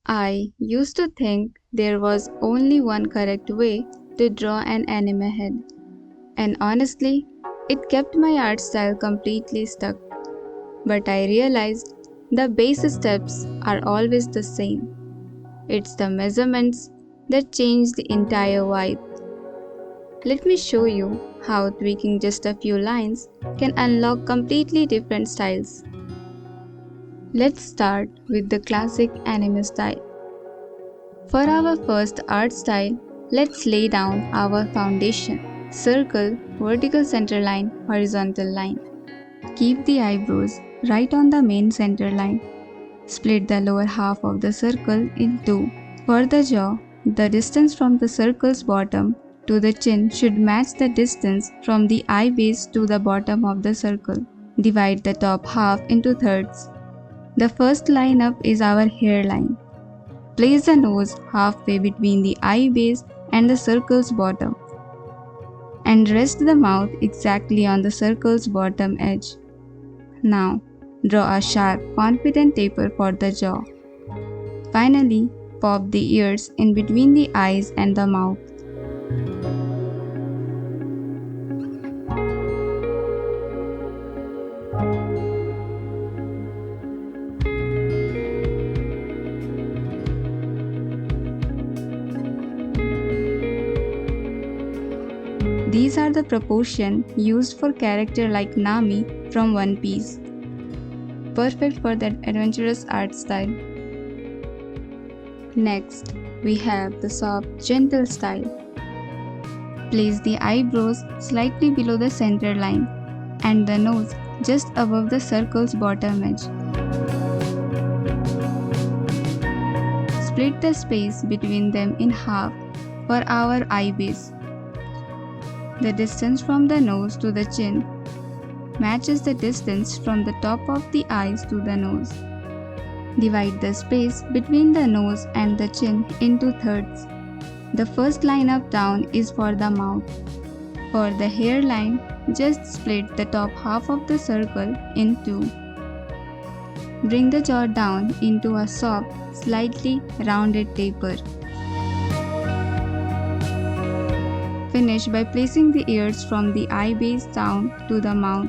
I used to think there was only one correct way to draw an anime head, and honestly, it kept my art style completely stuck. But I realized the base steps are always the same. It's the measurements that change the entire vibe. Let me show you how tweaking just a few lines can unlock completely different styles. Let's start with the classic anime style. For our first art style, let's lay down our foundation. Circle, vertical center line, horizontal line. Keep the eyebrows right on the main center line. Split the lower half of the circle in two. For the jaw, the distance from the circle's bottom to the chin should match the distance from the eye base to the bottom of the circle. Divide the top half into thirds. The first line up is our hairline. Place the nose halfway between the eye base and the circle's bottom, and rest the mouth exactly on the circle's bottom edge. Now, draw a sharp, confident taper for the jaw. Finally, pop the ears in between the eyes and the mouth. These are the proportions used for character like Nami from One Piece. Perfect for that adventurous art style. Next, we have the soft, gentle style. Place the eyebrows slightly below the center line and the nose just above the circle's bottom edge. Split the space between them in half for our eye base. The distance from the nose to the chin matches the distance from the top of the eyes to the nose. Divide the space between the nose and the chin into thirds. The first line up down is for the mouth. For the hairline, just split the top half of the circle in two. Bring the jaw down into a soft, slightly rounded taper. Finish by placing the ears from the eye base down to the mouth.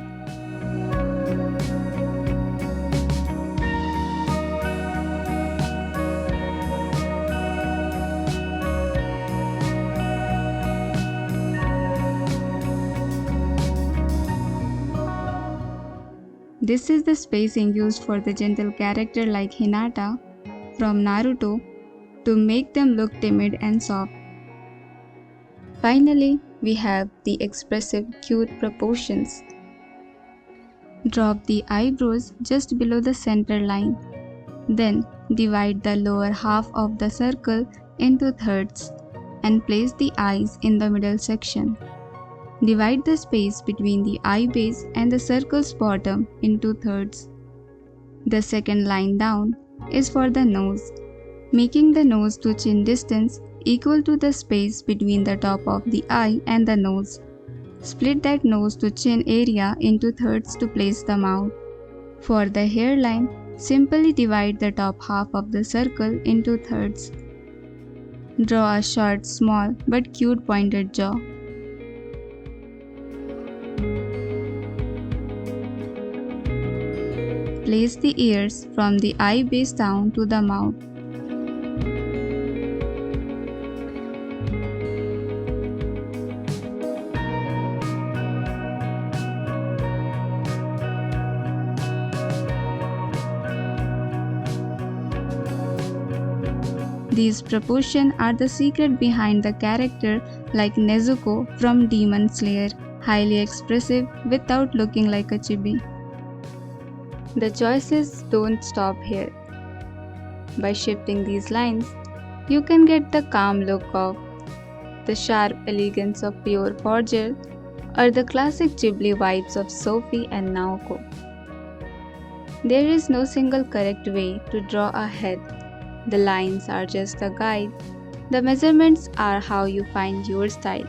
This is the spacing used for the gentle character like Hinata from Naruto to make them look timid and soft. Finally, we have the expressive, cute proportions. Drop the eyebrows just below the center line. Then, divide the lower half of the circle into thirds and place the eyes in the middle section. Divide the space between the eye base and the circle's bottom into thirds. The second line down is for the nose, making the nose to chin distance equal to the space between the top of the eye and the nose. Split that nose to chin area into thirds to place the mouth. For the hairline, simply divide the top half of the circle into thirds. Draw a short, small but cute pointed jaw. Place the ears from the eye base down to the mouth. These proportions are the secret behind the character like Nezuko from Demon Slayer, highly expressive without looking like a chibi. The choices don't stop here. By shifting these lines, you can get the calm look of the sharp elegance of pure Forger or the classic Ghibli vibes of Sophie and Naoko. There is no single correct way to draw a head. The lines are just a guide. The measurements are how you find your style.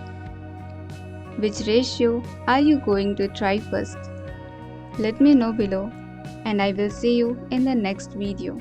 Which ratio are you going to try first? Let me know below, and I will see you in the next video.